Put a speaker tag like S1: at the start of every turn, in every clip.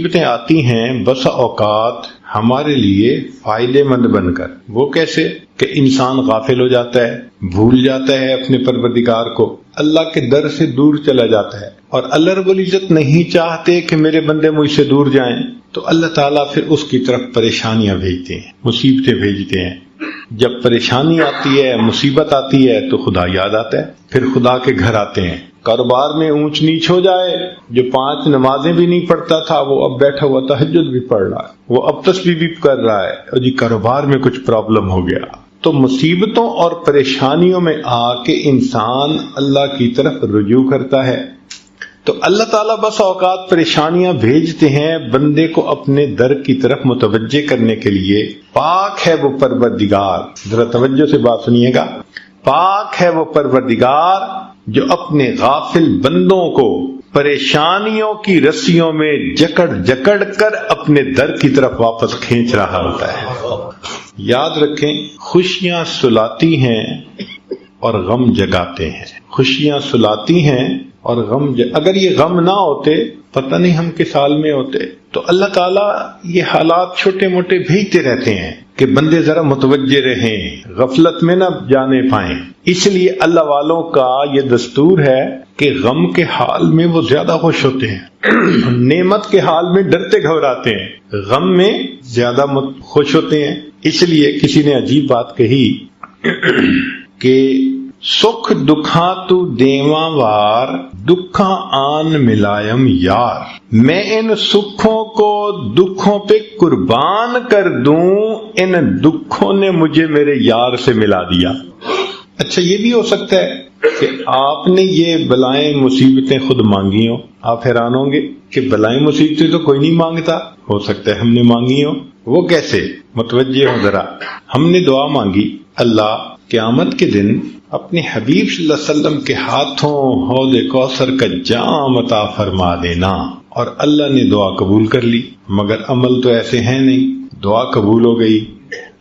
S1: مصیبتیں آتی ہیں بس اوقات ہمارے لیے فائدے مند بن کر. وہ کیسے کہ انسان غافل ہو جاتا ہے، بھول جاتا ہے اپنے پروردگار کو، اللہ کے در سے دور چلا جاتا ہے، اور اللہ رب العزت نہیں چاہتے کہ میرے بندے مجھ سے دور جائیں، تو اللہ تعالیٰ پھر اس کی طرف پریشانیاں بھیجتے ہیں، مصیبتیں بھیجتے ہیں. جب پریشانی آتی ہے، مصیبت آتی ہے تو خدا یاد آتا ہے، پھر خدا کے گھر آتے ہیں. کاروبار میں اونچ نیچ ہو جائے، جو 5 نمازیں بھی نہیں پڑھتا تھا وہ اب بیٹھا ہوا تہجد بھی پڑھ رہا ہے، وہ اب تسبیح بھی کر رہا ہے، اور جی کاروبار میں کچھ پرابلم ہو گیا. تو مصیبتوں اور پریشانیوں میں آ کے انسان اللہ کی طرف رجوع کرتا ہے. تو اللہ تعالیٰ بس اوقات پریشانیاں بھیجتے ہیں بندے کو اپنے در کی طرف متوجہ کرنے کے لیے. پاک ہے وہ پروردگار، ذرا توجہ سے بات سنیے گا، پاک ہے وہ پروردگار جو اپنے غافل بندوں کو پریشانیوں کی رسیوں میں جکڑ جکڑ کر اپنے در کی طرف واپس کھینچ رہا ہوتا ہے. یاد رکھیں، خوشیاں سلاتی ہیں اور غم جگاتے ہیں. خوشیاں سلاتی ہیں اور اگر یہ غم نہ ہوتے پتہ نہیں ہم کس حال میں ہوتے. تو اللہ تعالیٰ یہ حالات چھوٹے موٹے بھیجتے رہتے ہیں کہ بندے ذرا متوجہ رہیں، غفلت میں نہ جانے پائیں. اس لیے اللہ والوں کا یہ دستور ہے کہ غم کے حال میں وہ زیادہ خوش ہوتے ہیں، نعمت کے حال میں ڈرتے گھبراتے ہیں، غم میں زیادہ خوش ہوتے ہیں. اس لیے کسی نے عجیب بات کہی کہ سکھ دکھاں تو دیواں وار، دکھاں آن ملائم یار. میں ان سکھوں کو دکھوں پہ قربان کر دوں، ان دکھوں نے مجھے میرے یار سے ملا دیا. اچھا یہ بھی ہو سکتا ہے کہ آپ نے یہ بلائیں مصیبتیں خود مانگی ہوں. آپ حیران ہوں گے کہ بلائیں مصیبتیں تو کوئی نہیں مانگتا، ہو سکتا ہے ہم نے مانگی ہوں. وہ کیسے؟ متوجہ ہوں ذرا. ہم نے دعا مانگی، اللہ قیامت کے دن اپنے حبیب صلی اللہ علیہ وسلم کے ہاتھوں حوض کوثر کا جام عطا فرما دینا، اور اللہ نے دعا قبول کر لی. مگر عمل تو ایسے ہیں نہیں، دعا قبول ہو گئی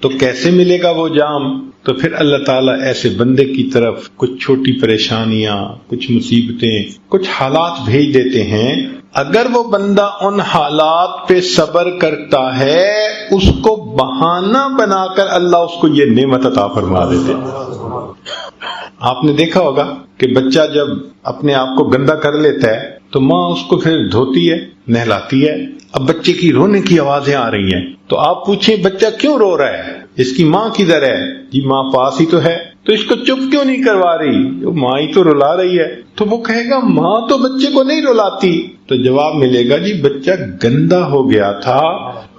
S1: تو کیسے ملے گا وہ جام؟ تو پھر اللہ تعالیٰ ایسے بندے کی طرف کچھ چھوٹی پریشانیاں، کچھ مصیبتیں، کچھ حالات بھیج دیتے ہیں. اگر وہ بندہ ان حالات پہ صبر کرتا ہے، اس کو بہانہ بنا کر اللہ اس کو یہ نعمت عطا فرما دیتے. آپ نے دیکھا ہوگا کہ بچہ جب اپنے آپ کو گندا کر لیتا ہے تو ماں اس کو پھر دھوتی ہے، نہلاتی ہے. اب بچے کی رونے کی آوازیں آ رہی ہیں تو آپ پوچھیں بچہ کیوں رو رہا ہے؟ اس کی ماں کدھر ہے؟ جی ماں پاس ہی تو ہے. تو اس کو چپ کیوں نہیں کروا رہی؟ ماں ہی تو رلا رہی ہے. تو وہ کہے گا ماں تو بچے کو نہیں رلاتی. تو جواب ملے گا جی بچہ گندا ہو گیا تھا،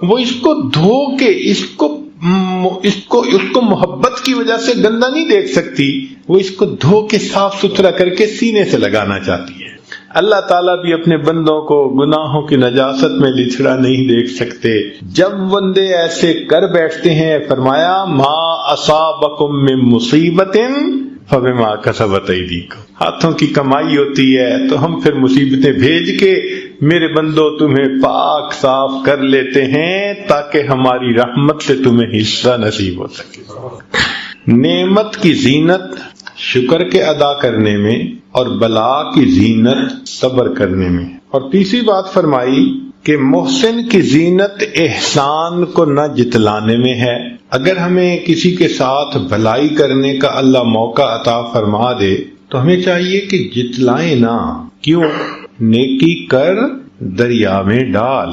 S1: وہ اس کو دھو کے اس کو محبت کی وجہ سے گندا نہیں دیکھ سکتی، وہ اس کو دھو کے صاف ستھرا کر کے سینے سے لگانا چاہتی ہے. اللہ تعالیٰ بھی اپنے بندوں کو گناہوں کی نجاست میں لچھڑا نہیں دیکھ سکتے. جب بندے ایسے کر بیٹھتے ہیں، فرمایا ما اصابکم من مصیبت فبما کسبت ایدیکم، ہاتھوں کی کمائی ہوتی ہے تو ہم پھر مصیبتیں بھیج کے میرے بندوں تمہیں پاک صاف کر لیتے ہیں تاکہ ہماری رحمت سے تمہیں حصہ نصیب ہو سکے. نعمت کی زینت شکر کے ادا کرنے میں اور بلا کی زینت صبر کرنے میں. اور تیسری بات فرمائی کہ محسن کی زینت احسان کو نہ جتلانے میں ہے. اگر ہمیں کسی کے ساتھ بھلائی کرنے کا اللہ موقع عطا فرما دے تو ہمیں چاہیے کہ جتلائیں نہ. کیوں؟ نیکی کر دریا میں ڈال.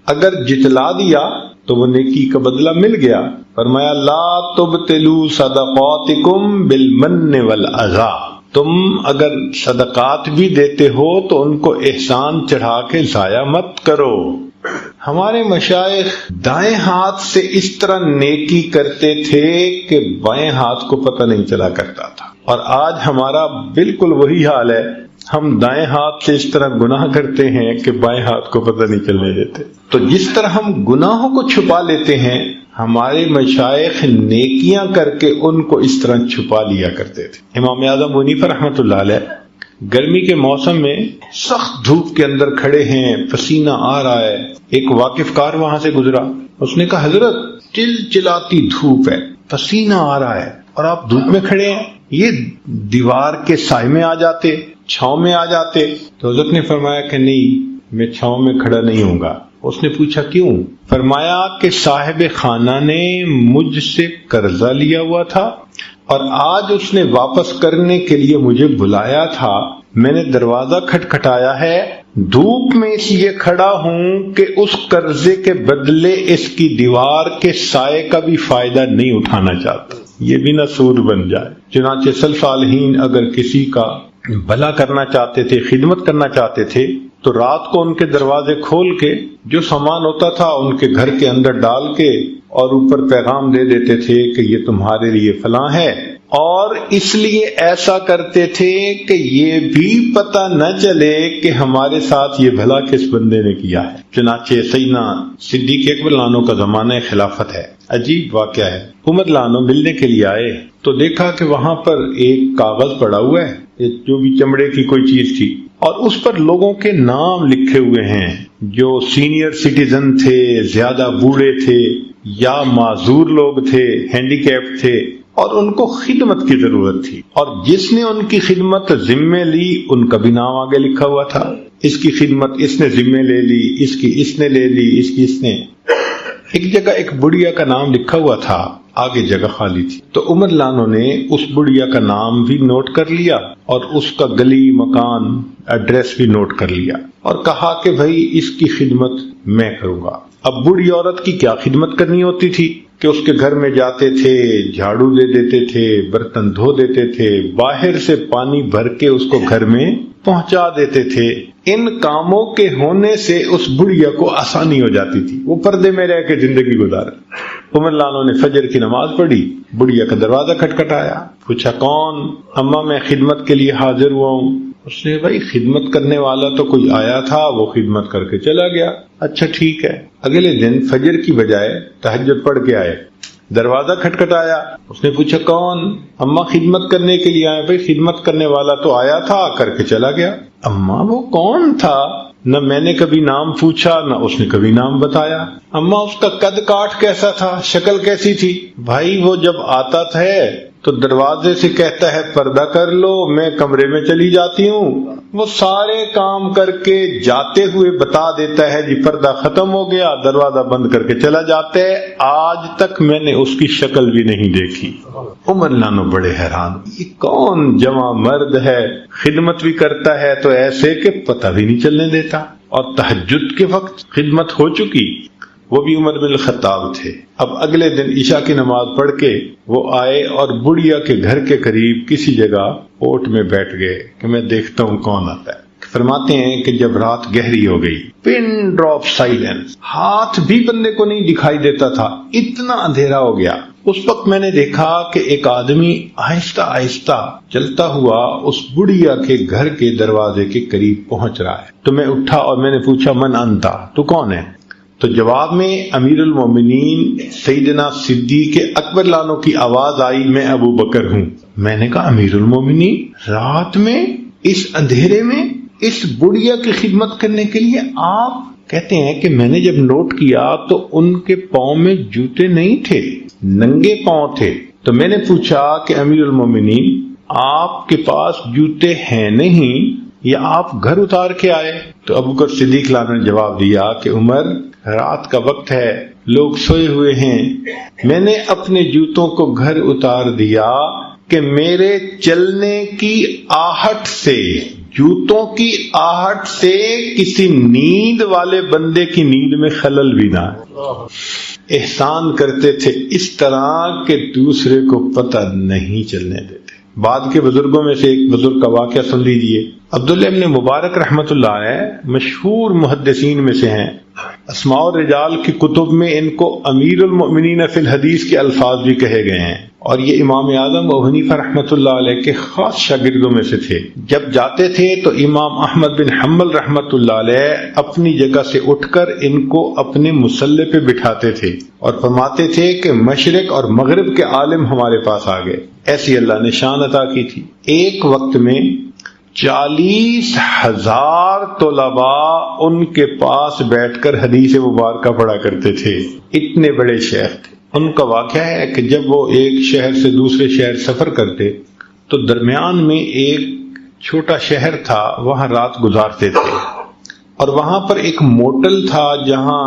S1: اگر جتلا دیا تو وہ نیکی کا بدلہ مل گیا. فرمایا لا تبطلوا صدقاتکم بالمن والاذی، تم اگر صدقات بھی دیتے ہو تو ان کو احسان چڑھا کے ضائع مت کرو. ہمارے مشائخ دائیں ہاتھ سے اس طرح نیکی کرتے تھے کہ بائیں ہاتھ کو پتہ نہیں چلا کرتا تھا، اور آج ہمارا بالکل وہی حال ہے. ہم دائیں ہاتھ سے اس طرح گناہ کرتے ہیں کہ بائیں ہاتھ کو پتہ نہیں چلنے دیتے. تو جس طرح ہم گناہوں کو چھپا لیتے ہیں، ہمارے مشائخ نیکیاں کر کے ان کو اس طرح چھپا لیا کرتے تھے. امام اعظم ابو حنیفہ رحمۃ اللہ علیہ گرمی کے موسم میں سخت دھوپ کے اندر کھڑے ہیں، پسینہ آ رہا ہے. ایک واقف کار وہاں سے گزرا، اس نے کہا حضرت چل چلاتی دھوپ ہے، پسینہ آ رہا ہے اور آپ دھوپ میں کھڑے ہیں، یہ دیوار کے سائے میں آ جاتے، چھاؤں میں آ جاتے. تو حضرت نے فرمایا کہ نہیں، میں چھاؤں میں کھڑا نہیں ہوں گا. اس نے پوچھا کیوں؟ فرمایا کہ صاحب خانہ نے مجھ سے قرضہ لیا ہوا تھا اور آج اس نے واپس کرنے کے لیے مجھے بلایا تھا، میں نے دروازہ کھٹکھٹایا ہے، دھوپ میں اس لیے کھڑا ہوں کہ اس قرضے کے بدلے اس کی دیوار کے سائے کا بھی فائدہ نہیں اٹھانا چاہتا، یہ بھی نہ سود بن جائے۔ چنانچہ سلف صالحین اگر کسی کا بھلا کرنا چاہتے تھے، خدمت کرنا چاہتے تھے، تو رات کو ان کے دروازے کھول کے جو سامان ہوتا تھا ان کے گھر کے اندر ڈال کے اور اوپر پیغام دے دیتے تھے کہ یہ تمہارے لیے فلاں ہے، اور اس لیے ایسا کرتے تھے کہ یہ بھی پتہ نہ چلے کہ ہمارے ساتھ یہ بھلا کس بندے نے کیا ہے۔ چنانچہ سیدنا صدیق اکبر عنہ کا زمانہ خلافت ہے۔ عجیب واقعہ ہے، عمر عنہ ملنے کے لیے آئے تو دیکھا کہ وہاں پر ایک کاغذ پڑا ہوا ہے، جو بھی چمڑے کی کوئی چیز تھی، اور اس پر لوگوں کے نام لکھے ہوئے ہیں جو سینئر سٹیزن تھے، زیادہ بوڑھے تھے یا معذور لوگ تھے، ہینڈی کیپ تھے، اور ان کو خدمت کی ضرورت تھی، اور جس نے ان کی خدمت ذمے لی ان کا بھی نام آگے لکھا ہوا تھا، اس کی خدمت اس نے ذمے لے لی، اس کی اس نے لے لی، اس کی اس نے۔ ایک جگہ ایک بڑھیا کا نام لکھا ہوا تھا، آگے جگہ خالی تھی، تو عمر لانو نے اس بڑھیا کا نام بھی نوٹ کر لیا اور اس کا گلی، مکان، ایڈریس بھی نوٹ کر لیا، اور کہا کہ بھائی اس کی خدمت میں کروں گا۔ اب بوڑھی عورت کی کیا خدمت کرنی ہوتی تھی کہ اس کے گھر میں جاتے تھے، جھاڑو دے دیتے تھے، برتن دھو دیتے تھے، باہر سے پانی بھر کے اس کو گھر میں پہنچا دیتے تھے۔ ان کاموں کے ہونے سے اس بڑھیا کو آسانی ہو جاتی تھی، وہ پردے میں رہ کے زندگی گزارے۔ عمر لانو نے فجر کی نماز پڑھی، بڑھیا کا دروازہ کھٹکھٹایا، پوچھا کون؟ اماں میں خدمت کے لیے حاضر ہوا ہوں۔ اس نے بھائی خدمت کرنے والا تو کوئی آیا تھا، وہ خدمت کر کے چلا گیا۔ اچھا ٹھیک ہے۔ اگلے دن فجر کی بجائے تہجد پڑھ کے آئے، دروازہ کھٹکھٹایا، اس نے پوچھا کون؟ اماں خدمت کرنے کے لیے آئے۔ بھائی خدمت کرنے والا تو آیا تھا، کر کے چلا گیا۔ اماں وہ کون تھا؟ نہ میں نے کبھی نام پوچھا، نہ اس نے کبھی نام بتایا۔ اماں اس کا قد کاٹ کیسا تھا، شکل کیسی تھی؟ بھائی وہ جب آتا تھا تو دروازے سے کہتا ہے پردہ کر لو، میں کمرے میں چلی جاتی ہوں، وہ سارے کام کر کے جاتے ہوئے بتا دیتا ہے جی پردہ ختم ہو گیا، دروازہ بند کر کے چلا جاتا ہے، آج تک میں نے اس کی شکل بھی نہیں دیکھی۔ عمر لانو بڑے حیران، یہ کون جواں مرد ہے، خدمت بھی کرتا ہے تو ایسے کہ پتہ بھی نہیں چلنے دیتا، اور تہجد کے وقت خدمت ہو چکی۔ وہ بھی عمر بن الخطاب تھے۔ اب اگلے دن عشاء کی نماز پڑھ کے وہ آئے اور بڑھیا کے گھر کے قریب کسی جگہ اوٹ میں بیٹھ گئے کہ میں دیکھتا ہوں کون آتا ہے۔ فرماتے ہیں کہ جب رات گہری ہو گئی، پن ڈراپ سائلنس، ہاتھ بھی بندے کو نہیں دکھائی دیتا تھا، اتنا اندھیرا ہو گیا۔ اس وقت میں نے دیکھا کہ ایک آدمی آہستہ آہستہ چلتا ہوا اس بڑھیا کے گھر کے دروازے کے قریب پہنچ رہا ہے۔ تو میں اٹھا اور میں نے پوچھا من انتا، تو کون ہے؟ تو جواب میں امیر المومنین سیدنا صدیق اکبر لانو کی آواز آئی، میں ابو بکر ہوں۔ میں نے کہا امیر المومنین رات میں اس اندھیرے میں اس بڑھیا کی خدمت کرنے کے لیے آپ؟ کہتے ہیں کہ میں نے جب نوٹ کیا تو ان کے پاؤں میں جوتے نہیں تھے، ننگے پاؤں تھے۔ تو میں نے پوچھا کہ امیر المومنین آپ کے پاس جوتے ہیں نہیں یا آپ گھر اتار کے آئے؟ تو ابو بکر صدیق لانو نے جواب دیا کہ عمر رات کا وقت ہے، لوگ سوئے ہوئے ہیں، میں نے اپنے جوتوں کو گھر اتار دیا کہ میرے چلنے کی آہٹ سے، جوتوں کی آہٹ سے کسی نیند والے بندے کی نیند میں خلل بھی نہ آئے۔ احسان کرتے تھے اس طرح کہ دوسرے کو پتہ نہیں چلنے دیتے۔ بعد کے بزرگوں میں سے ایک بزرگ کا واقعہ سن لیجئے۔ عبداللہ ابن مبارک رحمۃ اللہ علیہ مشہور محدثین میں سے ہیں، اسماء الرجال کی کتب میں ان کو امیر المؤمنین فی الحدیث کے الفاظ بھی کہے گئے ہیں، اور یہ امام اعظم ابو حنیفہ رحمۃ اللہ علیہ کے خاص شاگردوں میں سے تھے۔ جب جاتے تھے تو امام احمد بن حنبل رحمۃ اللہ علیہ اپنی جگہ سے اٹھ کر ان کو اپنے مصلی پہ بٹھاتے تھے اور فرماتے تھے کہ مشرق اور مغرب کے عالم ہمارے پاس آ گئے، ایسی اللہ نے شان عطا کی تھی۔ ایک وقت میں 40,000 طلباء ان کے پاس بیٹھ کر حدیث مبارکہ پڑھا کرتے تھے، اتنے بڑے شیخ تھے۔ ان کا واقعہ ہے کہ جب وہ ایک شہر سے دوسرے شہر سفر کرتے تو درمیان میں ایک چھوٹا شہر تھا، وہاں رات گزارتے تھے۔ اور وہاں پر ایک موٹل تھا جہاں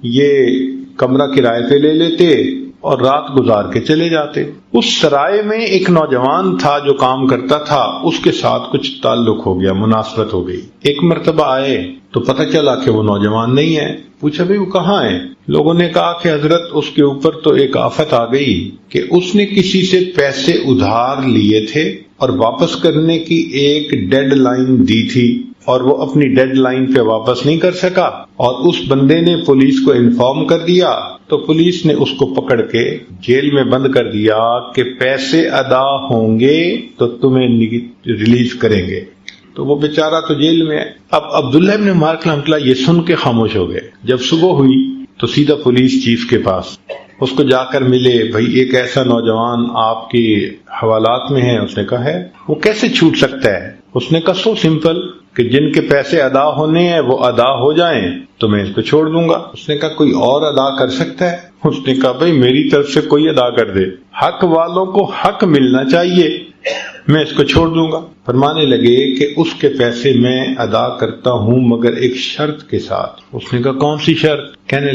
S1: یہ کمرہ کرائے پہ لے لیتے اور رات گزار کے چلے جاتے. اس سرائے میں ایک نوجوان تھا جو کام کرتا تھا، اس کے ساتھ کچھ تعلق ہو گیا، مناسبت ہو گئی. ایک مرتبہ آئے تو پتہ چلا کہ وہ نوجوان نہیں ہے. پوچھا بھئی وہ کہاں ہے؟ لوگوں نے کہا کہ حضرت اس کے اوپر تو ایک آفت آ گئی کہ اس نے کسی سے پیسے ادھار لیے تھے اور واپس کرنے کی ایک ڈیڈ لائن دی تھی اور وہ اپنی ڈیڈ لائن پہ واپس نہیں کر سکا، اور اس بندے نے پولیس کو انفارم کر دیا تو پولیس نے اس کو پکڑ کے جیل میں بند کر دیا کہ پیسے ادا ہوں گے تو تمہیں ریلیز کریں گے. تو وہ بیچارہ تو جیل میں ہے. اب عبداللہ ابن مبارک رحمۃ اللہ یہ سن کے خاموش ہو گئے. جب صبح ہوئی تو سیدھا پولیس چیف کے پاس اس کو جا کر ملے. بھائی ایک ایسا نوجوان آپ کے حوالات میں ہے. اس نے کہا ہے. وہ کیسے چھوٹ سکتا ہے؟ اس نے کہا سو سمپل کہ جن کے پیسے ادا ہونے ہیں وہ ادا ہو جائیں تو میں اس کو چھوڑ دوں گا. اس نے کہا کوئی اور ادا کر سکتا ہے؟ اس نے کہا بھئی میری طرف سے کوئی ادا کر دے، حق والوں کو حق ملنا چاہیے، میں اس کو چھوڑ دوں گا. فرمانے لگے کہ اس کے پیسے میں ادا کرتا ہوں مگر ایک شرط کے ساتھ. اس نے کہا کون سی شرط؟ کہنے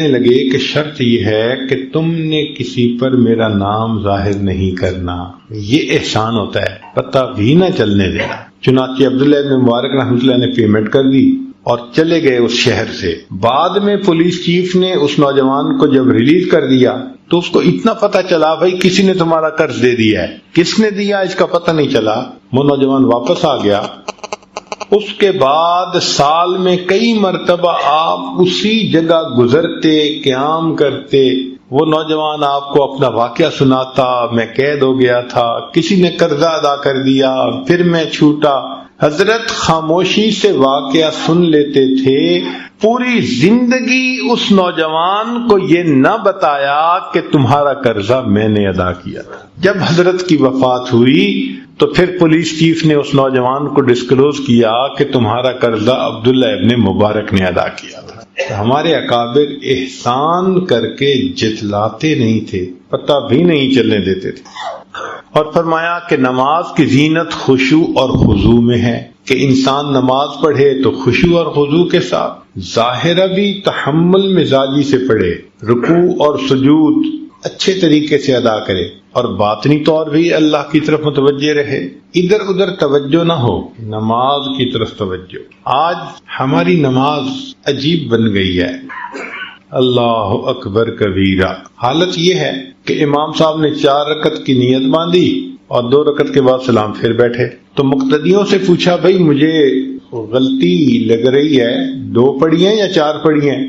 S1: لگے کہ شرط یہ ہے کہ تم نے کسی پر میرا نام ظاہر نہیں کرنا، یہ احسان ہوتا ہے، پتہ بھی نہ چلنے دینا. چنانچہ عبداللہ ابن مبارک رحمۃ اللہ نے پیمنٹ کر دی اور چلے گئے اس شہر سے. بعد میں پولیس چیف نے اس نوجوان کو جب ریلیز کر دیا تو اس کو اتنا پتہ چلا بھائی کسی نے تمہارا قرض دے دیا ہے. کس نے دیا اس کا پتہ نہیں چلا. وہ نوجوان واپس آ گیا. اس کے بعد سال میں کئی مرتبہ آپ اسی جگہ گزرتے، قیام کرتے، وہ نوجوان آپ کو اپنا واقعہ سناتا، میں قید ہو گیا تھا، کسی نے قرضہ ادا کر دیا، پھر میں چھوٹا. حضرت خاموشی سے واقعہ سن لیتے تھے. پوری زندگی اس نوجوان کو یہ نہ بتایا کہ تمہارا قرضہ میں نے ادا کیا تھا. جب حضرت کی وفات ہوئی تو پھر پولیس چیف نے اس نوجوان کو ڈسکلوز کیا کہ تمہارا قرضہ عبداللہ ابن مبارک نے ادا کیا تھا. ہمارے اکابر احسان کر کے جتلاتے نہیں تھے، پتہ بھی نہیں چلنے دیتے تھے. اور فرمایا کہ نماز کی زینت خشوع اور خضوع میں ہے، کہ انسان نماز پڑھے تو خشوع اور خضوع کے ساتھ، ظاہرہ بھی تحمل مزاجی سے پڑھے، رکوع اور سجود اچھے طریقے سے ادا کرے، اور باطنی طور بھی اللہ کی طرف متوجہ رہے، ادھر ادھر توجہ نہ ہو، نماز کی طرف توجہ. آج ہماری نماز عجیب بن گئی ہے. اللہ اکبر کبیرہ. حالت یہ ہے کہ امام صاحب نے 4 رکعت کی نیت باندھی اور 2 رکعت کے بعد سلام پھر بیٹھے. تو مقتدیوں سے پوچھا بھئی مجھے غلطی لگ رہی ہے، 2 پڑھی ہیں یا 4 پڑھی ہیں؟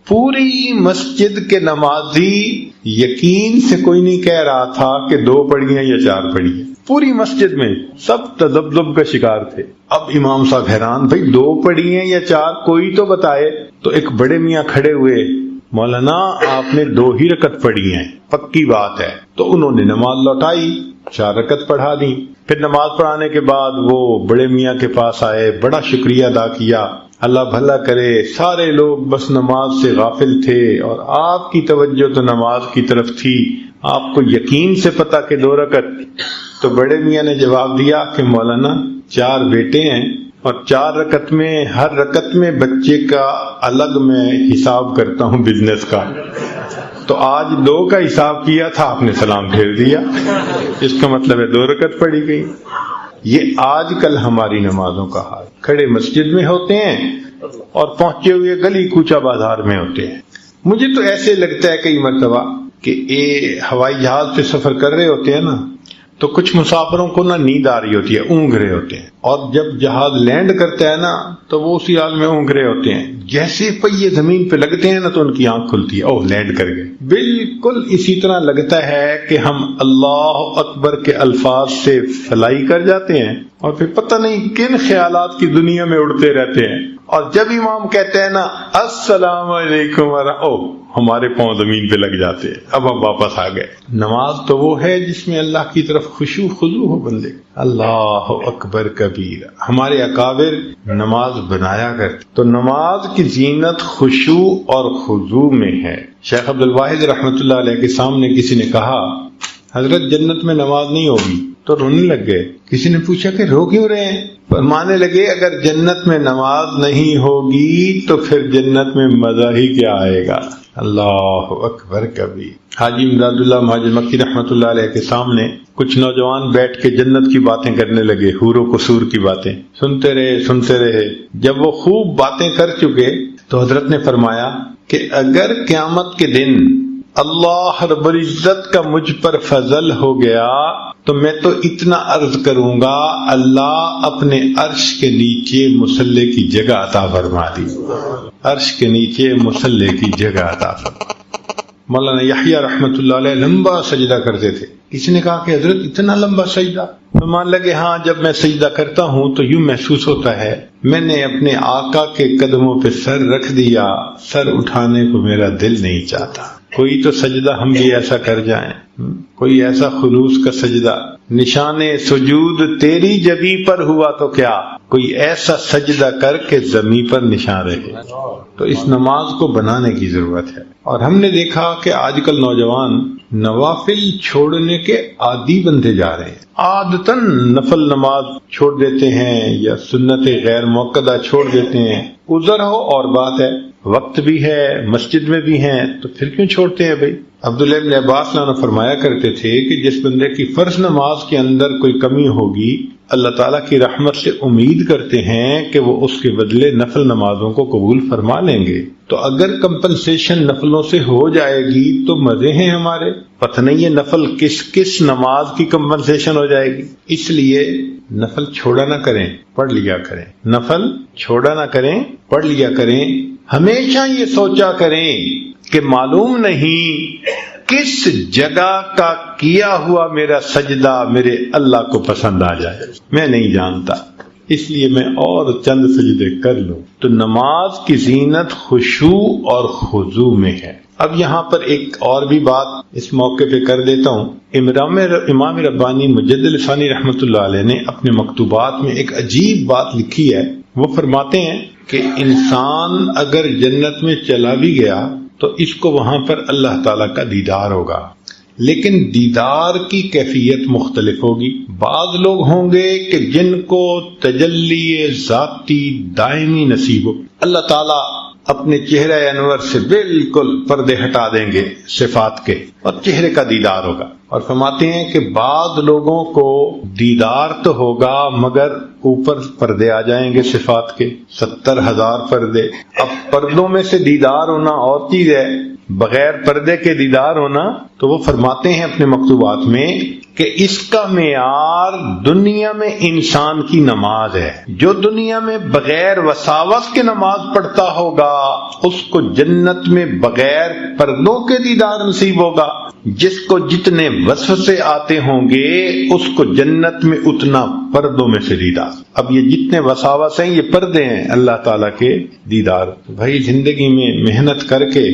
S1: پوری مسجد کے نمازی یقین سے کوئی نہیں کہہ رہا تھا کہ 2 پڑھی ہیں یا 4 پڑھی ہیں. پوری مسجد میں سب تذبذب کا شکار تھے. اب امام صاحب حیران، بھئی 2 پڑھی ہیں یا 4 کوئی تو بتائے. تو ایک بڑے میاں کھڑے ہوئے، مولانا آپ نے 2 ہی رکعت پڑھی ہیں، پکی بات ہے. تو انہوں نے نماز لوٹائی، 4 رکعت پڑھا دی. پھر نماز پڑھانے کے بعد وہ بڑے میاں کے پاس آئے، بڑا شکریہ ادا کیا. اللہ بھلا کرے، سارے لوگ بس نماز سے غافل تھے اور آپ کی توجہ تو نماز کی طرف تھی، آپ کو یقین سے پتا کہ 2 رکعت. تو بڑے میاں نے جواب دیا کہ مولانا 4 بیٹے ہیں اور 4 رکعت میں ہر رکعت میں بچے کا الگ میں حساب کرتا ہوں بزنس کا. تو آج 2 کا حساب کیا تھا، آپ نے سلام پھیر دیا، اس کا مطلب ہے 2 رکعت پڑھی گئی. یہ آج کل ہماری نمازوں کا حال. کھڑے مسجد میں ہوتے ہیں اور پہنچے ہوئے گلی کوچہ بازار میں ہوتے ہیں. مجھے تو ایسے لگتا ہے کئی مرتبہ کہ ہوائی جہاز سے سفر کر رہے ہوتے ہیں نا، تو کچھ مسافروں کو نا نیند آ رہی ہوتی ہے، اونگ رہے ہوتے ہیں، اور جب جہاز لینڈ کرتا ہے نا تو وہ اسی حال میں اونگ رہے ہوتے ہیں. جیسے پہیے زمین پہ لگتے ہیں نا تو ان کی آنکھ کھلتی ہے، اوہ لینڈ کر گئے. بالکل اسی طرح لگتا ہے کہ ہم اللہ اکبر کے الفاظ سے فلائی کر جاتے ہیں اور پھر پتہ نہیں کن خیالات کی دنیا میں اڑتے رہتے ہیں. اور جب امام کہتے ہیں نا السلام علیکم ہمارے پاؤں زمین پہ لگ جاتے ہیں. اب ہم واپس آ گئے. نماز تو وہ ہے جس میں اللہ کی طرف خشوع خضوع ہو بندے. اللہ اکبر کبیر. ہمارے اکابر نماز بنایا کرتے. تو نماز کی زینت خشوع اور خضوع میں ہے. شیخ عبد الواحد رحمۃ اللہ علیہ کے سامنے کسی نے کہا حضرت جنت میں نماز نہیں ہوگی. تو رونے لگ گئے. کسی نے پوچھا کہ رو کیوں رہے ہیں؟ فرمانے لگے اگر جنت میں نماز نہیں ہوگی تو پھر جنت میں مزہ ہی کیا آئے گا. اللہ اکبر کبھی. حاجی امداد اللہ مہاجر مکی رحمۃ اللہ علیہ کے سامنے کچھ نوجوان بیٹھ کے جنت کی باتیں کرنے لگے، حور و قصور کی باتیں سنتے رہے. جب وہ خوب باتیں کر چکے تو حضرت نے فرمایا کہ اگر قیامت کے دن اللہ رب العزت کا مجھ پر فضل ہو گیا تو میں تو اتنا عرض کروں گا اللہ اپنے عرش کے نیچے مصلی کی جگہ عطا فرما دی. عرش کے نیچے مصلی کی جگہ عطا فرما. مولانا یحییٰ رحمۃ اللہ علیہ لمبا سجدہ کرتے تھے. کسی نے کہا کہ حضرت اتنا لمبا سجدہ؟ مان لگے ہاں جب میں سجدہ کرتا ہوں تو یوں محسوس ہوتا ہے میں نے اپنے آقا کے قدموں پہ سر رکھ دیا، سر اٹھانے کو میرا دل نہیں چاہتا. کوئی تو سجدہ ہم بھی ایسا کر جائیں، کوئی ایسا خلوص کا سجدہ. نشان سجود تیری جبی پر ہوا تو کیا، کوئی ایسا سجدہ کر کے زمین پر نشان رہے. تو اس نماز کو بنانے کی ضرورت ہے. اور ہم نے دیکھا کہ آج کل نوجوان نوافل چھوڑنے کے عادی بنتے جا رہے ہیں. عادتاً نفل نماز چھوڑ دیتے ہیں یا سنت غیر موقدہ چھوڑ دیتے ہیں. عذر ہو اور بات ہے، وقت بھی ہے، مسجد میں بھی ہیں، تو پھر کیوں چھوڑتے ہیں بھائی؟ عبداللہ ابن عباس عنہ فرمایا کرتے تھے کہ جس بندے کی فرض نماز کے اندر کوئی کمی ہوگی اللہ تعالیٰ کی رحمت سے امید کرتے ہیں کہ وہ اس کے بدلے نفل نمازوں کو قبول فرما لیں گے. تو اگر کمپنسیشن نفلوں سے ہو جائے گی تو مزے ہیں ہمارے. پتہ نہیں یہ نفل کس نماز کی کمپنسیشن ہو جائے گی. اس لیے نفل چھوڑا نہ کریں، پڑھ لیا کریں. نفل چھوڑا نہ کریں، پڑھ لیا کریں. ہمیشہ یہ سوچا کریں کہ معلوم نہیں کس جگہ کا کیا ہوا میرا سجدہ میرے اللہ کو پسند آ جائے، میں نہیں جانتا، اس لیے میں اور چند سجدے کر لوں. تو نماز کی زینت خشوع اور خضوع میں ہے. اب یہاں پر ایک اور بھی بات اس موقع پہ کر دیتا ہوں. امام ربانی مجدد ثانی رحمۃ اللہ علیہ نے اپنے مکتوبات میں ایک عجیب بات لکھی ہے. وہ فرماتے ہیں کہ انسان اگر جنت میں چلا بھی گیا تو اس کو وہاں پر اللہ تعالیٰ کا دیدار ہوگا، لیکن دیدار کی کیفیت مختلف ہوگی. بعض لوگ ہوں گے کہ جن کو تجلی ذاتی دائمی نصیب ہو، اللہ تعالیٰ اپنے چہرہ انور سے بالکل پردے ہٹا دیں گے صفات کے اور چہرے کا دیدار ہوگا. اور فرماتے ہیں کہ بعض لوگوں کو دیدار تو ہوگا مگر اوپر پردے آ جائیں گے صفات کے، 70,000 پردے. اب پردوں میں سے دیدار ہونا اور چیز ہے، بغیر پردے کے دیدار ہونا. تو وہ فرماتے ہیں اپنے مکتوبات میں کہ اس کا معیار دنیا میں انسان کی نماز ہے. جو دنیا میں بغیر وساوس کے نماز پڑھتا ہوگا اس کو جنت میں بغیر پردوں کے دیدار نصیب ہوگا. جس کو جتنے وسوسے آتے ہوں گے اس کو جنت میں اتنا پردوں میں سے دیدار. اب یہ جتنے وساوس ہیں یہ پردے ہیں اللہ تعالیٰ کے دیدار. بھائی زندگی میں محنت کر کے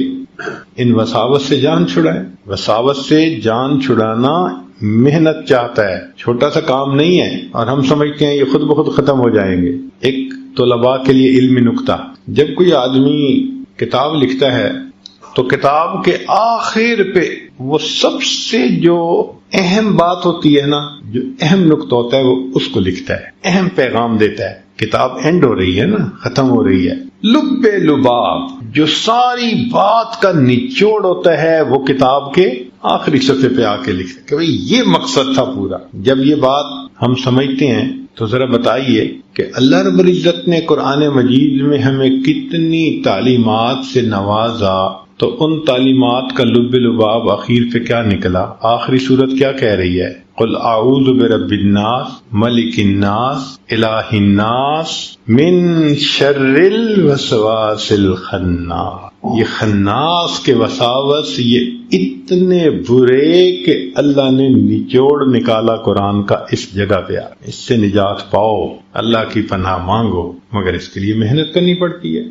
S1: ان وساوس سے جان چھڑائیں. وساوس سے جان چھڑانا محنت چاہتا ہے، چھوٹا سا کام نہیں ہے، اور ہم سمجھتے ہیں یہ خود بخود ختم ہو جائیں گے. ایک طلباء کے لیے علمی نکتہ، جب کوئی آدمی کتاب لکھتا ہے تو کتاب کے آخر پہ وہ سب سے جو اہم بات ہوتی ہے نا، جو اہم نکتہ ہوتا ہے وہ اس کو لکھتا ہے، اہم پیغام دیتا ہے. کتاب اینڈ ہو رہی ہے نا، ختم ہو رہی ہے، لب لباب جو ساری بات کا نچوڑ ہوتا ہے وہ کتاب کے آخری صفحے پہ آ کے لکھتا ہے کہ بھئی یہ مقصد تھا پورا. جب یہ بات ہم سمجھتے ہیں تو ذرا بتائیے کہ اللہ رب العزت نے قرآن مجید میں ہمیں کتنی تعلیمات سے نوازا، تو ان تعلیمات کا لب لباب اخیر پہ کیا نکلا؟ آخری صورت کیا کہہ رہی ہے؟ قل اعوذ برب الناس ملک الناس الہ الناس من شر الوسواس الخناس. یہ خناس کے وساوس یہ اتنے برے کہ اللہ نے نچوڑ نکالا قرآن کا اس جگہ پہ. اس سے نجات پاؤ، اللہ کی پناہ مانگو، مگر اس کے لیے محنت کرنی پڑتی ہے.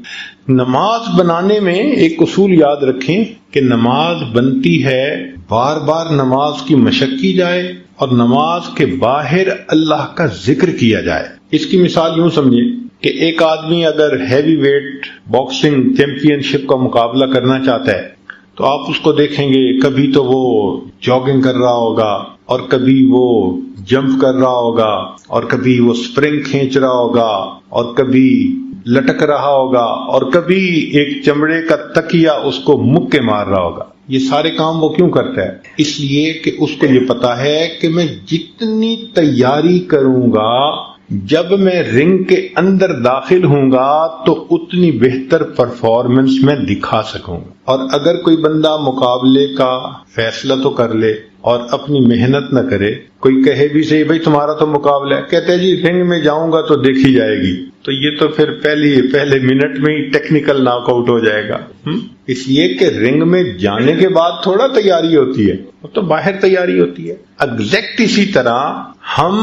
S1: نماز بنانے میں ایک اصول یاد رکھیں کہ نماز بنتی ہے بار بار نماز کی مشق کی جائے اور نماز کے باہر اللہ کا ذکر کیا جائے. اس کی مثال یوں سمجھیں کہ ایک آدمی اگر ہیوی ویٹ باکسنگ چیمپئن شپ کا مقابلہ کرنا چاہتا ہے تو آپ اس کو دیکھیں گے کبھی تو وہ جاگنگ کر رہا ہوگا اور کبھی وہ جمپ کر رہا ہوگا اور کبھی وہ سپرنگ کھینچ رہا ہوگا اور کبھی لٹک رہا ہوگا اور کبھی ایک چمڑے کا تکیہ اس کو مکے مار رہا ہوگا. یہ سارے کام وہ کیوں کرتا ہے؟ اس لیے کہ اس کو یہ پتا ہے کہ میں جتنی تیاری کروں گا جب میں رنگ کے اندر داخل ہوں گا تو اتنی بہتر پرفارمنس میں دکھا سکوں گا. اور اگر کوئی بندہ مقابلے کا فیصلہ تو کر لے اور اپنی محنت نہ کرے، کوئی کہے بھی صحیح بھائی تمہارا تو مقابلہ ہے، کہتے ہیں جی رنگ میں جاؤں گا تو دیکھی جائے گی، تو یہ تو پھر پہلے منٹ میں ہی ٹیکنیکل ناک آؤٹ ہو جائے گا. اس لیے کہ رنگ میں جانے کے بعد تھوڑا تیاری ہوتی ہے، وہ تو باہر تیاری ہوتی ہے. ایگزیکٹ اسی طرح ہم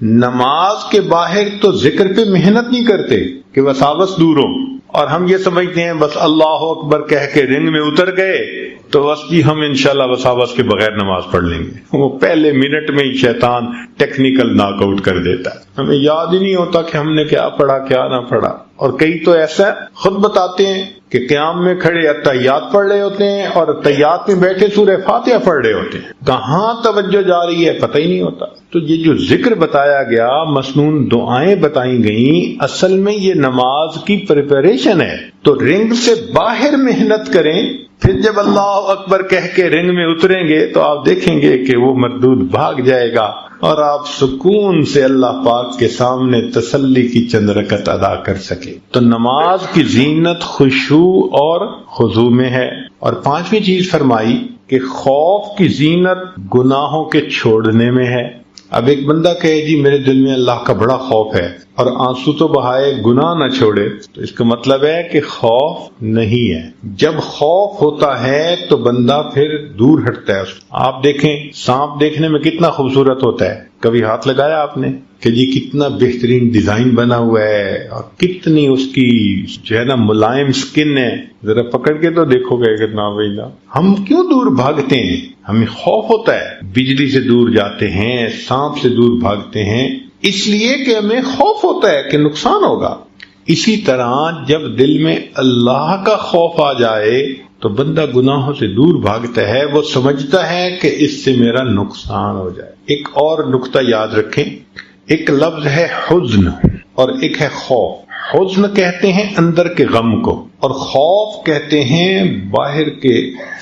S1: نماز کے باہر تو ذکر پہ محنت نہیں کرتے کہ وساوس دور ہو، اور ہم یہ سمجھتے ہیں بس اللہ اکبر کہہ کے رنگ میں اتر گئے تو بس جی ہم انشاءاللہ وساوس کے بغیر نماز پڑھ لیں گے. وہ پہلے منٹ میں ہی شیطان ٹیکنیکل ناک آؤٹ کر دیتا ہے، ہمیں یاد ہی نہیں ہوتا کہ ہم نے کیا پڑھا کیا نہ پڑھا. اور کئی تو ایسا خود بتاتے ہیں کہ قیام میں کھڑے اتحیات پڑھ رہے ہوتے ہیں اور اتحیات میں بیٹھے سورہ فاتحہ پڑھ رہے ہوتے ہیں، کہاں توجہ جا رہی ہے پتہ ہی نہیں ہوتا. تو یہ جو ذکر بتایا گیا، مسنون دعائیں بتائی گئیں، اصل میں یہ نماز کی پریپریشن ہے. تو رنگ سے باہر محنت کریں، پھر جب اللہ اکبر کہہ کے رنگ میں اتریں گے تو آپ دیکھیں گے کہ وہ مردود بھاگ جائے گا اور آپ سکون سے اللہ پاک کے سامنے تسلی کی چند رکعت ادا کر سکے. تو نماز کی زینت خشوع اور خضوع میں ہے. اور پانچویں چیز فرمائی کہ خوف کی زینت گناہوں کے چھوڑنے میں ہے. اب ایک بندہ کہے جی میرے دل میں اللہ کا بڑا خوف ہے اور آنسو تو بہائے گناہ نہ چھوڑے، تو اس کا مطلب ہے کہ خوف نہیں ہے. جب خوف ہوتا ہے تو بندہ پھر دور ہٹتا ہے. آپ دیکھیں سانپ دیکھنے میں کتنا خوبصورت ہوتا ہے، کبھی ہاتھ لگایا آپ نے کہ جی کتنا بہترین ڈیزائن بنا ہوا ہے اور کتنی اس کی جو ہے نا ملائم سکن ہے، ذرا پکڑ کے تو دیکھو گے کتنا بھائی نا. ہم کیوں دور بھاگتے ہیں؟ ہمیں خوف ہوتا ہے، بجلی سے دور جاتے ہیں، سانپ سے دور بھاگتے ہیں، اس لیے کہ ہمیں خوف ہوتا ہے کہ نقصان ہوگا. اسی طرح جب دل میں اللہ کا خوف آ جائے تو بندہ گناہوں سے دور بھاگتا ہے، وہ سمجھتا ہے کہ اس سے میرا نقصان ہو جائے. ایک اور نقطہ یاد رکھیں، ایک لفظ ہے حزن اور ایک ہے خوف. حزن کہتے ہیں اندر کے غم کو اور خوف کہتے ہیں باہر کے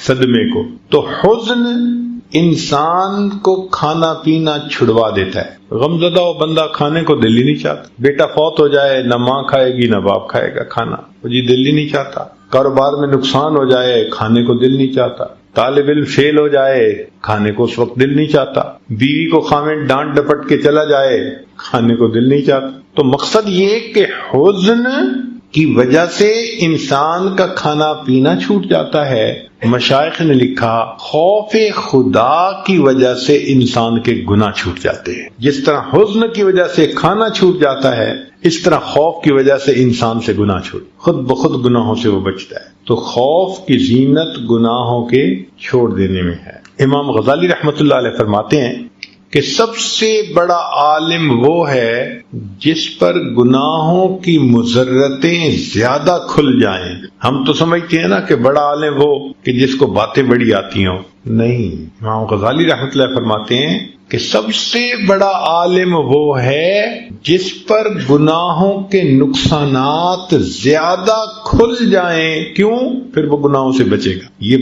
S1: صدمے کو. تو حزن انسان کو کھانا پینا چھڑوا دیتا ہے. غمزدہ وہ بندہ کھانے کو دل ہی نہیں چاہتا. بیٹا فوت ہو جائے، نہ ماں کھائے گی نہ باپ کھائے گا کھانا، وہ جی دل ہی نہیں چاہتا. کاروبار میں نقصان ہو جائے، کھانے کو دل نہیں چاہتا. طالب علم فیل ہو جائے، کھانے کو اس وقت دل نہیں چاہتا. بیوی کو خامن ڈانٹ ڈپٹ کے چلا جائے، کھانے کو دل نہیں چاہتا. تو مقصد یہ کہ حزن کی وجہ سے انسان کا کھانا پینا چھوٹ جاتا ہے. مشائخ نے لکھا خوف خدا کی وجہ سے انسان کے گناہ چھوٹ جاتے ہیں. جس طرح حزن کی وجہ سے کھانا چھوٹ جاتا ہے، اس طرح خوف کی وجہ سے انسان سے گناہ چھوٹ، خود بخود گناہوں سے وہ بچتا ہے. تو خوف کی زینت گناہوں کے چھوڑ دینے میں ہے. امام غزالی رحمۃ اللہ علیہ فرماتے ہیں کہ سب سے بڑا عالم وہ ہے جس پر گناہوں کی مضرتیں زیادہ کھل جائیں. ہم تو سمجھتے ہیں نا کہ بڑا عالم وہ کہ جس کو باتیں بڑی آتی ہوں. نہیں، امام غزالی رحمۃ اللہ فرماتے ہیں کہ سب سے بڑا عالم وہ ہے جس پر گناہوں کے نقصانات زیادہ کھل جائیں. کیوں؟ پھر وہ گناہوں سے بچے گا. یہ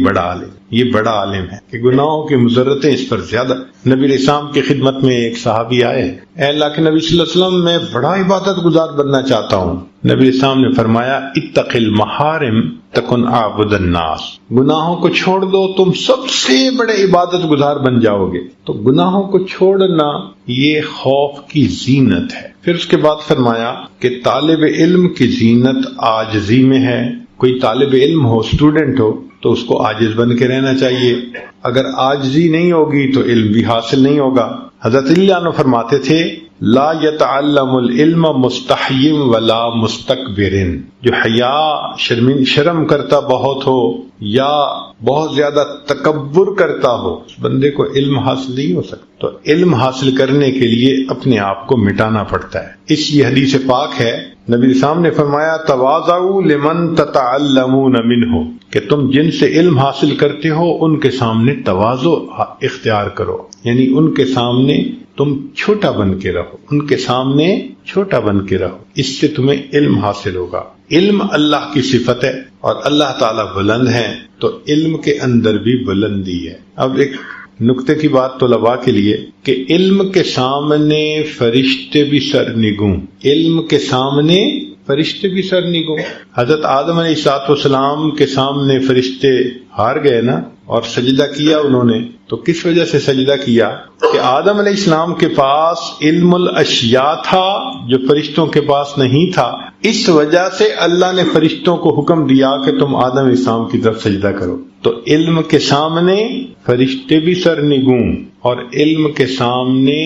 S1: بڑا عالم ہے کہ گناہوں کی مضرتیں اس پر زیادہ. نبی علیہ السلام کی خدمت میں ایک صحابی آئے، اے اللہ کے نبی صلی اللہ علیہ وسلم میں بڑا عبادت گزار بننا چاہتا ہوں. نبی علیہ السلام نے فرمایا اتق المحارم تکن اعبد الناس. گناہوں کو چھوڑ دو تم سب سے بڑے عبادت گزار بن جاؤ گے. تو گناہوں کو چھوڑنا یہ خوف کی زینت ہے. پھر اس کے بعد فرمایا کہ طالب علم کی زینت عاجزی میں ہے. کوئی طالب علم ہو، اسٹوڈنٹ ہو، تو اس کو عاجز بن کے رہنا چاہیے. اگر عاجزی نہیں ہوگی تو علم بھی حاصل نہیں ہوگا. حضرت علی عنہ فرماتے تھے لا يتعلم العلم مستحی ولا مستکبر. جو حیا شرم کرتا بہت ہو یا بہت زیادہ تکبر کرتا ہو، اس بندے کو علم حاصل نہیں ہو سکتا. تو علم حاصل کرنے کے لیے اپنے آپ کو مٹانا پڑتا ہے. اس لیے حدیث پاک ہے نبی اسلام نے فرمایا تواضعوا لمن تتعلمون منہ، کہ تم جن سے علم حاصل کرتے ہو ان کے سامنے تواضع اختیار کرو، یعنی ان کے سامنے تم چھوٹا بن کے رہو، ان کے سامنے چھوٹا بن کے رہو، اس سے تمہیں علم حاصل ہوگا۔ علم اللہ کی صفت ہے اور اللہ تعالیٰ بلند ہے، تو علم کے اندر بھی بلندی ہے۔ اب ایک نکتے کی بات طلباء کے لیے کہ علم کے سامنے فرشتے بھی سرنگوں، علم کے سامنے فرشتے بھی سرنگوں۔ حضرت آدم علیہ السلام کے سامنے فرشتے ہار گئے نا، اور سجدہ کیا انہوں نے، تو کس وجہ سے سجدہ کیا؟ کہ آدم علیہ السلام کے پاس علم الاشیاء تھا جو فرشتوں کے پاس نہیں تھا، اس وجہ سے اللہ نے فرشتوں کو حکم دیا کہ تم آدم علیہ السلام کی طرف سجدہ کرو۔ تو علم کے سامنے فرشتے بھی سرنگوں اور علم کے سامنے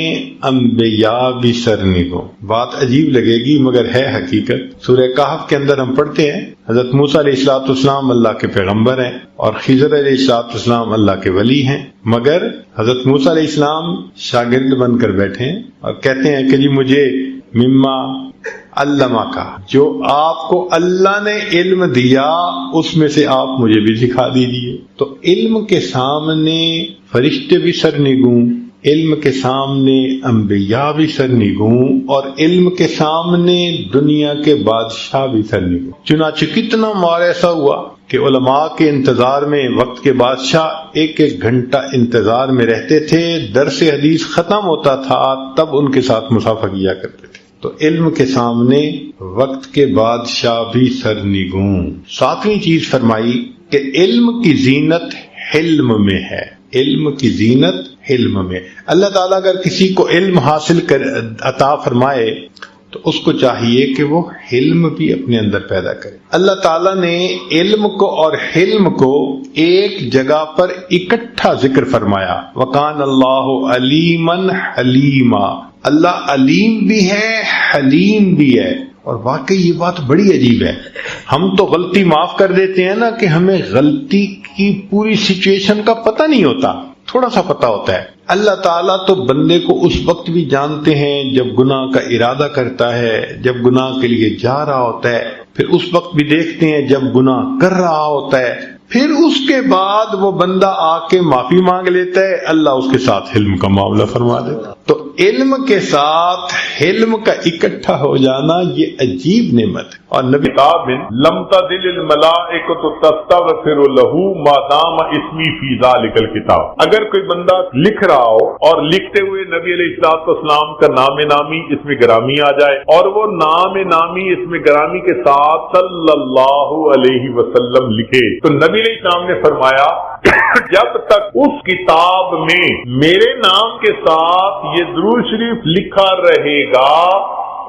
S1: انبیاء بھی سرنگوں۔ بات عجیب لگے گی مگر ہے حقیقت۔ سورہ کہف کے اندر ہم پڑھتے ہیں حضرت موسیٰ علیہ السلام اللہ کے پیغمبر ہیں اور خضر علیہ السلام اللہ کے ولی ہیں، مگر حضرت موسیٰ علیہ السلام شاگرد بن کر بیٹھے ہیں اور کہتے ہیں کہ جی مجھے مما علمہ کا، جو آپ کو اللہ نے علم دیا اس میں سے آپ مجھے بھی سکھا دیجیے۔ تو علم کے سامنے فرشتے بھی سرنگوں، علم کے سامنے انبیاء بھی سرنگوں، اور علم کے سامنے دنیا کے بادشاہ بھی سرنگوں۔ چنانچہ کتنا مار ایسا ہوا کہ علماء کے انتظار میں وقت کے بادشاہ ایک ایک گھنٹہ انتظار میں رہتے تھے، درس حدیث ختم ہوتا تھا تب ان کے ساتھ مسافہ کیا کرتے تھے۔ تو علم کے سامنے وقت کے بادشاہ بھی سرنگوں۔ ساتویں چیز فرمائی کہ علم کی زینت حلم میں ہے، علم کی زینت علم میں۔ اللہ تعالیٰ اگر کسی کو علم حاصل عطا فرمائے تو اس کو چاہیے کہ وہ حلم بھی اپنے اندر پیدا کرے۔ اللہ تعالیٰ نے علم کو اور حلم کو ایک جگہ پر اکٹھا ذکر فرمایا، وَقَانَ اللَّهُ عَلِيمًا حَلِيمًا، اللہ علیم بھی ہے حلیم بھی ہے۔ اور واقعی یہ بات بڑی عجیب ہے، ہم تو غلطی معاف کر دیتے ہیں نا کہ ہمیں غلطی کی پوری سچویشن کا پتہ نہیں ہوتا، تھوڑا سا پتہ ہوتا ہے۔ اللہ تعالیٰ تو بندے کو اس وقت بھی جانتے ہیں جب گناہ کا ارادہ کرتا ہے، جب گناہ کے لیے جا رہا ہوتا ہے، پھر اس وقت بھی دیکھتے ہیں جب گناہ کر رہا ہوتا ہے، پھر اس کے بعد وہ بندہ آ کے معافی مانگ لیتا ہے، اللہ اس کے ساتھ علم کا معاملہ فرما دیتا۔ تو علم کے ساتھ علم کا اکٹھا ہو جانا یہ عجیب نعمت ہے۔ اور نبی
S2: کتاب لم تزل الملائکۃ تستغفر له ما دام اسمی فی ذلک الکتاب، اگر کوئی بندہ لکھ رہا ہو اور لکھتے ہوئے نبی علیہ السلام کا نام نامی اس میں گرامی آ جائے، اور وہ نام نامی اس میں گرامی کے ساتھ صلی اللہ علیہ وسلم لکھے، تو نبی علیہ السلام نے فرمایا جب تک اس کتاب میں میرے نام کے ساتھ یہ درود شریف لکھا رہے گا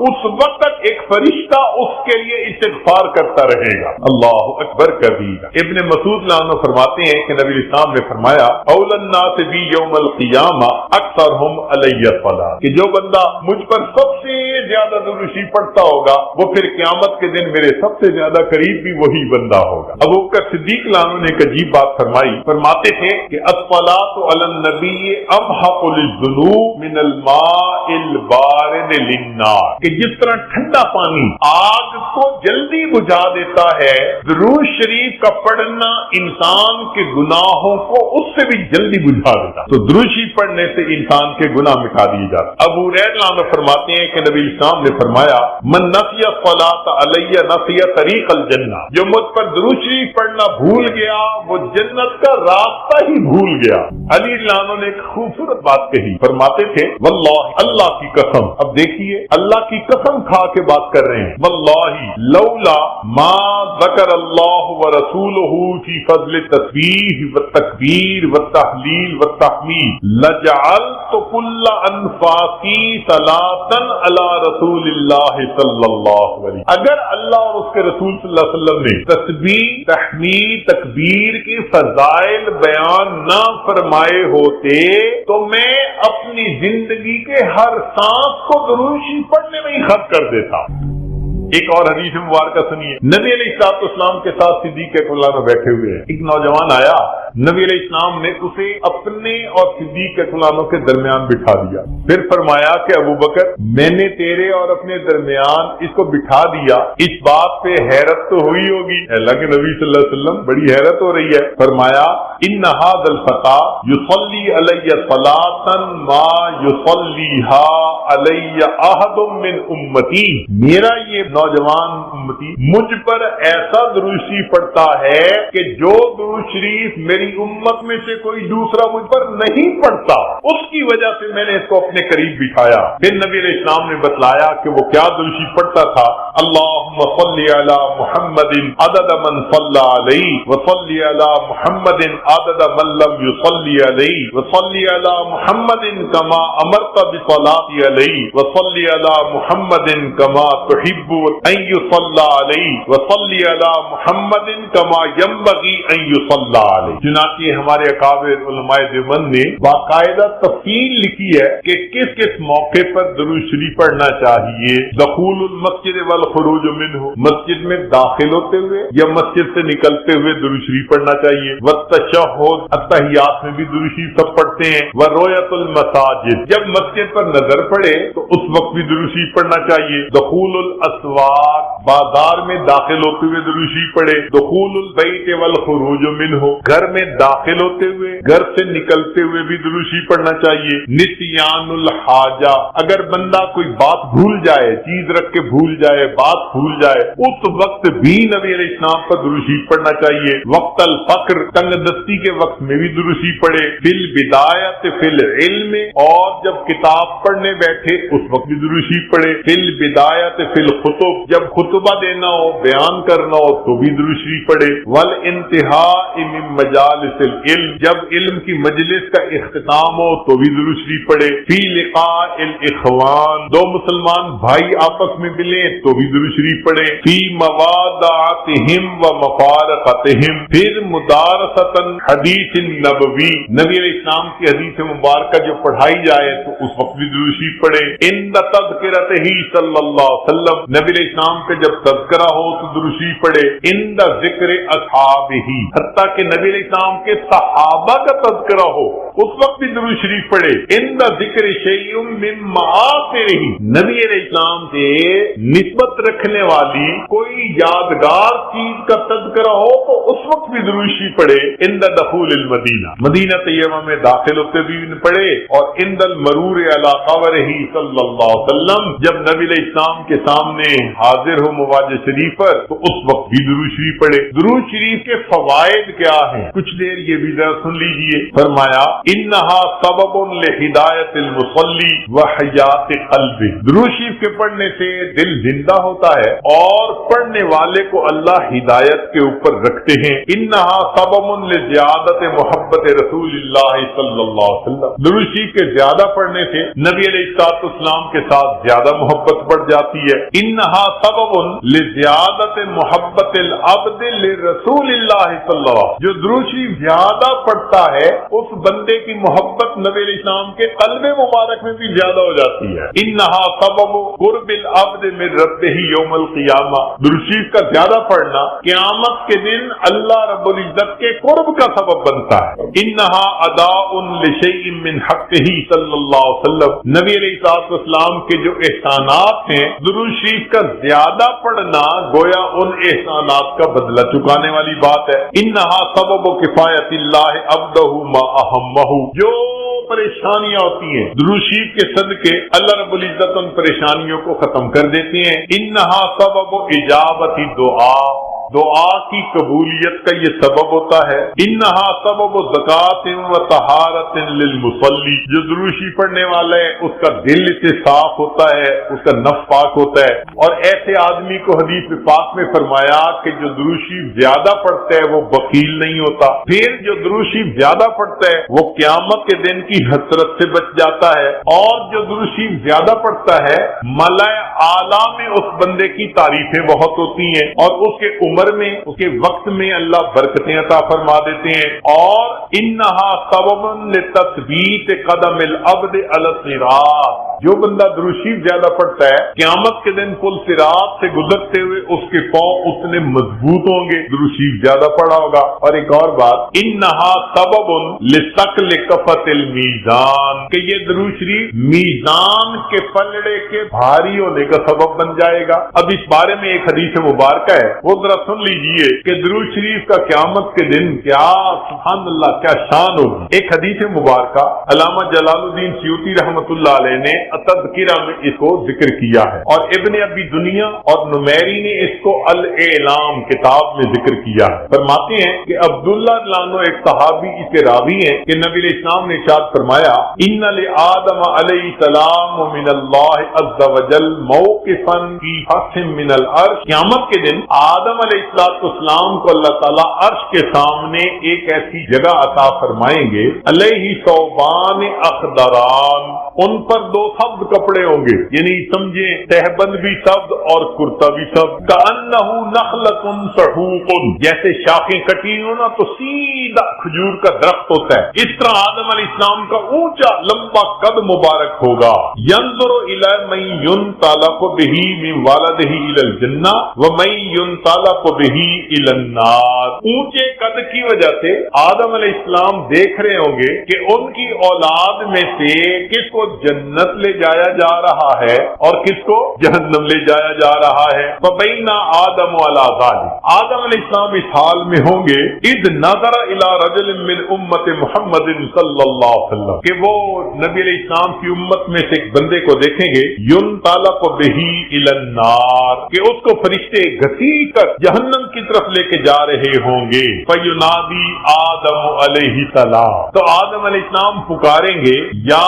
S2: اس وقت تک ایک فرشتہ اس کے لیے استغفار کرتا رہے گا۔ اللہ اکبر کبیرہ۔ ابن مسعود عنہ فرماتے ہیں کہ نبی اسلام نے فرمایا اول الناس بی یوم القیامہ اکثرہم علی الصلاۃ، کہ جو بندہ مجھ پر سب سے زیادہ درود شریف پڑھتا ہوگا وہ پھر قیامت کے دن میرے سب سے زیادہ قریب بھی وہی بندہ ہوگا۔ ابو بکر صدیق عنہ نے ایک عجیب بات فرمائی، فرماتے تھے کہ الصلاۃ علی النبی امحق للذنوب من الماء البارد للنار، کہ جس طرح ٹھنڈا پانی آگ کو جلدی بجھا دیتا ہے، درود شریف کا پڑھنا انسان کے گناہوں کو اس سے بھی جلدی بجھا دیتا، تو درود شریف پڑھنے سے انسان کے گناہ مٹا دیے جاتے۔ ابو ہریرہ عنہ فرماتے ہیں کہ نبی اسلام نے فرمایا من نسی الصلاۃ علی نسی طریق الجنہ، جو مجھ پر درود شریف پڑھنا بھول گیا وہ جنت کا راستہ ہی بھول گیا۔ علی عنہ نے ایک خوبصورت بات کہی، فرماتے تھے واللہ، اللہ کی قسم، اب دیکھیے اللہ کی قسم کھا کے بات کر رہے ہیں، واللہ لولا ما ذکر اللہ ورسولہ فی فضل التسبیح والتکبیر والتحلیل والتحمید لجعلت کل انفاسی صلاۃ علی رسول اللہ صلی اللہ علیہ وسلم، اگر اللہ اور اس کے رسول صلی اللہ علیہ وسلم نے تسبیح تحمید تکبیر کی فضائل بیان نہ فرمائے ہوتے تو میں اپنی زندگی کے ہر سانس کو درود شریف پڑھنے میں ہی خرچ کر دیتا۔ ایک اور حدیث مبارکہ سنیے، نبی علیہ السلام کے ساتھ صدیق اکبر بیٹھے ہوئے ہیں، ایک نوجوان آیا نبی علیہ السلام نے اسے اپنے اور صدیق رضی اللہ کے درمیان بٹھا دیا. پھر فرمایا کہ ابو بکر میں نے تیرے اور اپنے درمیان اس کو بٹھا دیا, اس بات پہ حیرت تو ہوئی ہوگی. اللہ کے نبی صلی اللہ علیہ وسلم بڑی حیرت ہو رہی ہے. فرمایا ان ھذا الفتى یصلی علی صلاۃ ما یصلیھا علی احد من امتی, میرا یہ نوجوان امتی مجھ پر ایسا درود شریف پڑھتا ہے کہ جو درود شریف میری امت میں سے کوئی دوسرا مجھ پر نہیں پڑھتا, اس کی وجہ سے میں نے اس کو اپنے قریب بٹھایا. پھر نبی علیہ السلام نے بتلایا کہ وہ کیا درود شریف پڑھتا تھا. اللہم صلی علی محمد عدد من صلی علیہ وصلی علی محمد عدد من لم یصلی علیہ وصلی علی محمد کما امرت بصلاۃ علیہ وصلی علی محمد کما تحب ان یصلی علیہ وصلی علی محمد کما ينبغي ان يصلى علیہ. چنانچہ ہمارے اکابر علماء دیوبند نے باقاعدہ تفصیل لکھی ہے کہ کس کس موقع پر درود شریف پڑھنا چاہیے. دخول المسجد والخروج منہ, مسجد میں داخل ہوتے ہوئے یا مسجد سے نکلتے ہوئے درود شریف پڑھنا چاہیے. والتشہد, التحیات میں بھی درود شریف سب پڑھتے ہیں. ورؤیت المساجد, جب مسجد پر نظر پڑے تو اس وقت بھی درود شریف پڑھنا چاہیے. دخول الاسواق, بازار میں داخل ہوتے ہوئے درود شریف پڑھے. دخول البیت والخروج منہ, گھر میں داخل ہوتے ہوئے گھر سے نکلتے ہوئے بھی درود شریف پڑھنا چاہیے. نسیان الحاجہ, اگر بندہ کوئی بات بھول جائے, چیز رکھ کے بھول جائے, بات بھول جائے, اس وقت بھی نبی علیہ السلام پر درود شریف پڑھنا چاہیے. وقت الفقر, تنگ دستی کے وقت میں بھی درود شریف پڑھے. فی البدایۃ فی العلم, اور جب کتاب پڑھنے بیٹھے اس وقت بھی درود شریف پڑھے. فی البدایۃ فی الخطب, جب خطبہ دینا ہو, بیان کرنا ہو تو بھی درود شریف پڑھے. والانتہاء من مجالس العلم, جب علم کی مجلس کا اختتام ہو تو بھی درود شریف پڑھے. فی لقاء الاخوان, دو مسلمان بھائی آپس میں ملیں تو بھی درود شریف پڑھے. فی موادعتہم و مفارقتہم, پھر مدارسۃ حدیث النبوی, نبی علیہ السلام کی حدیث مبارکہ جو پڑھائی جائے تو اس وقت بھی درود شریف پڑھے. عند تذکرتہ صلی اللہ علیہ وسلم, نبی علیہ السلام کا جب تذکرہ ہو تو درود شریف پڑھے. عند ذکر اصحابہ, حتیٰ کہ نبی علیہ السلام کے صحابہ کا تذکرہ ہو اس وقت بھی درود شریف پڑھے. عند ذکر شیء من معاصرہ, نبی علیہ السلام سے نسبت رکھنے والی کوئی یادگار چیز کا تذکرہ ہو تو اس وقت بھی درود شریف پڑھے. عند دخول المدینہ, مدینہ طیبہ میں داخل ہوتے بھی پڑھے. اور عند المرور علی قبرہ صلی اللہ علیہ وسلم, جب نبی علیہ السلام کے سامنے حاضر ہو مواجہ شریف پر تو اس وقت بھی درود شریف پڑھے. درود شریف کے فوائد کیا ہیں, کچھ دیر یہ بھی ذرا سن لیجئے. فرمایا انہا سبب لہدایت المصلی وحیات قلب, درود شریف کے پڑھنے سے دل زندہ ہوتا ہے اور پڑھنے والے کو اللہ ہدایت کے اوپر رکھتے ہیں. انہا سبب لزیادت محبت رسول اللہ صلی اللہ علیہ وسلم, درود شریف کے زیادہ پڑھنے سے نبی علیہ السلام کے ساتھ زیادہ محبت بڑھ جاتی ہے. انہا سبب لزیادت محبت العبد لرسول اللہ صلی اللہ علیہ وسلم, جو درود شریف زیادہ پڑھتا ہے اس بندے کی محبت نبی علیہ السلام کے قلب مبارک میں بھی زیادہ ہو جاتی ہے. انہا سبب قرب العبد من ربہ یوم القیامہ, درود شریف کا زیادہ پڑھنا قیامت کے دن اللہ رب العزت کے قرب کا سبب بنتا ہے. انہا اداء لشیء من حقہ صلی اللہ علیہ وسلم, نبی علیہ السلام کے جو احسانات ہیں درود شریف کا زیادہ پڑھنا گویا ان احسانات کا بدلہ چکانے والی بات ہے. انہا سبب کفایت اللہ عبدہ ما اہمہ, جو پریشانیاں ہوتی ہیں درود شریف کے صدقے اللہ رب العزت ان پریشانیوں کو ختم کر دیتے ہیں. انہا سبب اجابت دعا, دعا کی قبولیت کا یہ سبب ہوتا ہے. انہا سبب زکات و طہارت للمصلی, جو درود شریف پڑھنے والا ہے اس کا دل سے صاف ہوتا ہے, اس کا نفس پاک ہوتا ہے. اور ایسے آدمی کو حدیث پاک میں فرمایا کہ جو درود شریف زیادہ پڑھتا ہے وہ بخیل نہیں ہوتا. پھر جو درود شریف زیادہ پڑھتا ہے وہ قیامت کے دن کی حسرت سے بچ جاتا ہے. اور جو درود شریف زیادہ پڑھتا ہے ملائے اعلیٰ میں اس بندے کی تعریفیں بہت ہوتی ہیں اور اس کے عمر میں، اس کے وقت میں اللہ برکتیں عطا فرما دیتے ہیں. اور انہا سبب لتثبیت قدم العبد علی الصراط، جو بندہ درود شریف زیادہ پڑھتا ہے قیامت کے دن پل صراط سے گزرتے ہوئے اس کے پاؤں اتنے مضبوط ہوں گے، درود شریف زیادہ پڑھا ہوگا. اور ایک اور بات، انہا سبب لثقل کفۃ المیزان، کہ یہ درود شریف میزان کے پلڑے کے بھاری ہونے کا سبب بن جائے گا. اب اس بارے میں ایک حدیث مبارکہ ہے، وہ ذرا سن لیجئے کہ درود شریف کا قیامت کے دن کیا سبحان اللہ کیا شان ہوگی. ایک حدیث مبارکہ علامہ جلال الدین سیوطی رحمۃ اللہ علیہ نے تذکرہ میں اس کو ذکر کیا ہے، اور ابن ابی دنیا اور نمیری نے اس کو الاعلام کتاب میں ذکر کیا ہے. فرماتے ہیں کہ عبداللہ لانو ایک صحابی اس کے راوی ہیں کہ نبی علیہ السلام نے ارشاد فرمایا، ان لآدم علیہ السلام من اللہ عز وجل موقفا فی حس من العرش، قیامت کے دن آدم علیہ السلام کو اللہ تعالیٰ عرش کے سامنے ایک ایسی جگہ عطا فرمائیں گے، علیہ ثوبان اخضران، ان پر دو سبز کپڑے ہوں گے، یعنی سمجھیں تہبند بھی سبز اور کرتا بھی سبز. کأنہ نخلۃ صحوق، جیسے شاخیں کٹی ہو نا تو سیدھا کھجور کا درخت ہوتا ہے، اس طرح آدم علیہ السلام کا اونچا لمبا قد مبارک ہوگا. ينظر الى من ينطلق به من والده الى الجنہ ومن ينطلق به الى النار. اونچے قد کی وجہ سے آدم علیہ السلام دیکھ رہے ہوں گے کہ ان کی اولاد میں سے کس کو جنت لے جایا جا رہا ہے اور کس کو جہنم لے جایا جا رہا ہے. فبین آدم علی ذلک، آدم علیہ السلام اس حال میں ہوں گے، اذ نظر الی رجل من امت محمد صلی اللہ علیہ وسلم، کہ وہ نبی علیہ السلام کی امت میں سے ایک بندے کو دیکھیں گے، ينطلق به الی النار، کہ اس کو فرشتے گھسیٹ کر جہنم کی طرف لے کے جا رہے ہوں گے. فینادی آدم علیہ السلام، تو آدم علیہ السلام پکاریں گے، یا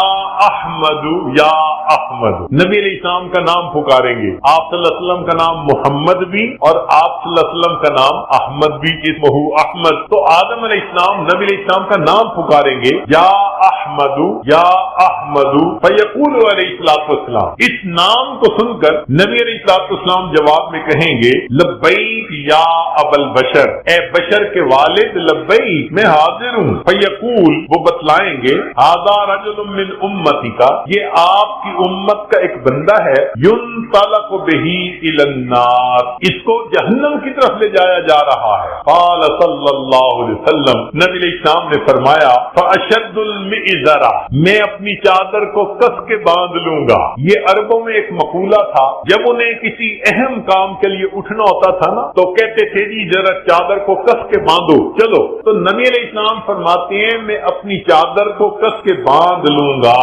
S2: احمد یا احمد، نبی علیہ السلام کا نام پکاریں گے. آپ صلی اللہ علیہ وسلم کا نام محمد بھی اور آپ صلی اللہ علیہ وسلم کا نام احمد بھی، اسمہ احمد. تو آدم علیہ السلام نبی علیہ السلام کا نام پکاریں گے، یا احمد یا احمد. فیقول علیہ السلام، اس نام کو سن کر نبی علیہ السلام جواب میں کہیں گے، لبیک یا ابا البشر، اے بشر کے والد، لبیک میں حاضر ہوں. فیقول، وہ بتلائیں گے، ھذا رجل من امتی کا، یہ آپ کی امت کا ایک بندہ ہے، ينطلق به الى النار، اس کو جہنم کی طرف لے جایا جا رہا ہے. قال صلی اللہ علیہ وسلم، نبی علیہ السلام نے فرمایا، فاشد المئزر، میں اپنی چادر کو کس کے باندھ لوں گا. یہ عربوں میں ایک مقولہ تھا، جب انہیں کسی اہم کام کے لیے اٹھنا ہوتا تھا نا تو کہتے تھے جی ذرا چادر کو کس کے باندھو چلو. تو نبی علیہ السلام فرماتے ہیں میں اپنی چادر کو کس کے باندھ لوں گا.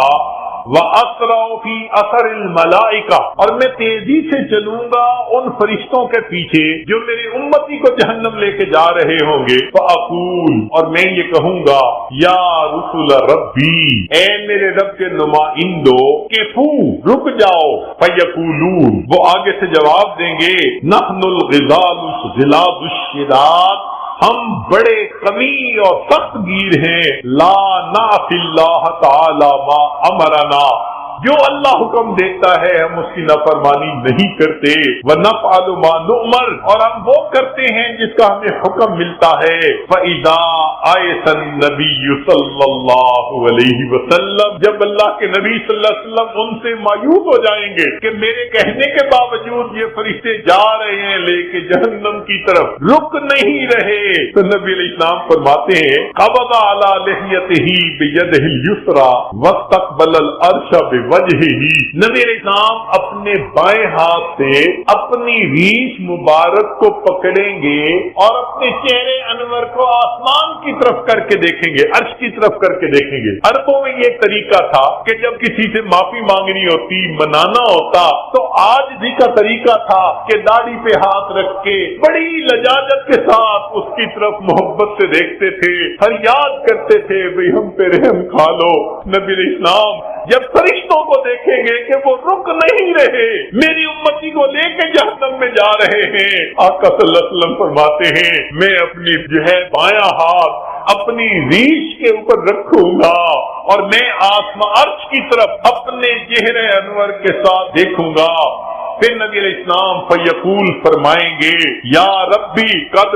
S2: وَأَسْرَعُ فِي أَثَرِ الْمَلَائِكَةِ، اور میں تیزی سے چلوں گا ان فرشتوں کے پیچھے جو میری امتی کو جہنم لے کے جا رہے ہوں گے. فَأَقُولُ، اور میں یہ کہوں گا، یا رسول ربی، اے میرے رب کے نمائندو، کفو، رک جاؤ. فَيَقُولُونَ، وہ آگے سے جواب دیں گے، نَحْنُ الْغِزَالُ الشِّدَادُ الشِّدَادُ، ہم بڑے قوی اور سخت گیر ہیں. لا نعصی اللہ تعالی ما امرنا، جو اللہ حکم دیتا ہے ہم اس کی نافرمانی نہیں کرتے. ونفعل ما نؤمر، اور ہم وہ کرتے ہیں جس کا ہمیں حکم ملتا ہے. فاذا آیت النبی صلی اللہ علیہ وسلم، جب اللہ کے نبی صلی اللہ علیہ وسلم ان سے مایوس ہو جائیں گے کہ میرے کہنے کے باوجود یہ فرشتے جا رہے ہیں لے کے جہنم کی طرف، رک نہیں رہے، تو نبی علیہ السلام فرماتے ہیں، قبض علی لحیتہ بیدہ الیسری واستقبل العرش وجہ ہی، نبی علیہ السلام اپنے بائیں ہاتھ سے اپنی ریش مبارک کو پکڑیں گے اور اپنے چہرے انور کو آسمان کی طرف کر کے دیکھیں گے، عرش کی طرف کر کے دیکھیں گے. عربوں میں یہ طریقہ تھا کہ جب کسی سے معافی مانگنی ہوتی، منانا ہوتا، تو آج بھی کا طریقہ تھا کہ داڑھی پہ ہاتھ رکھ کے بڑی لجاجت کے ساتھ اس کی طرف محبت سے دیکھتے تھے، فریاد کرتے تھے بھئی ہم پہ رحم کھا لو. نبی علیہ السلام جب فرشتوں کو دیکھیں گے کہ وہ رک نہیں رہے، میری امتی کو لے کے جہنم میں جا رہے ہیں، آقا صلی اللہ علیہ وسلم فرماتے ہیں میں اپنی جو ہے بایاں ہاتھ اپنی ریش کے اوپر رکھوں گا اور میں آسمان عرش کی طرف اپنے چہرے انور کے ساتھ دیکھوں گا. پھر نبی علیہ السلام فیقول فرمائیں گے یا ربی قد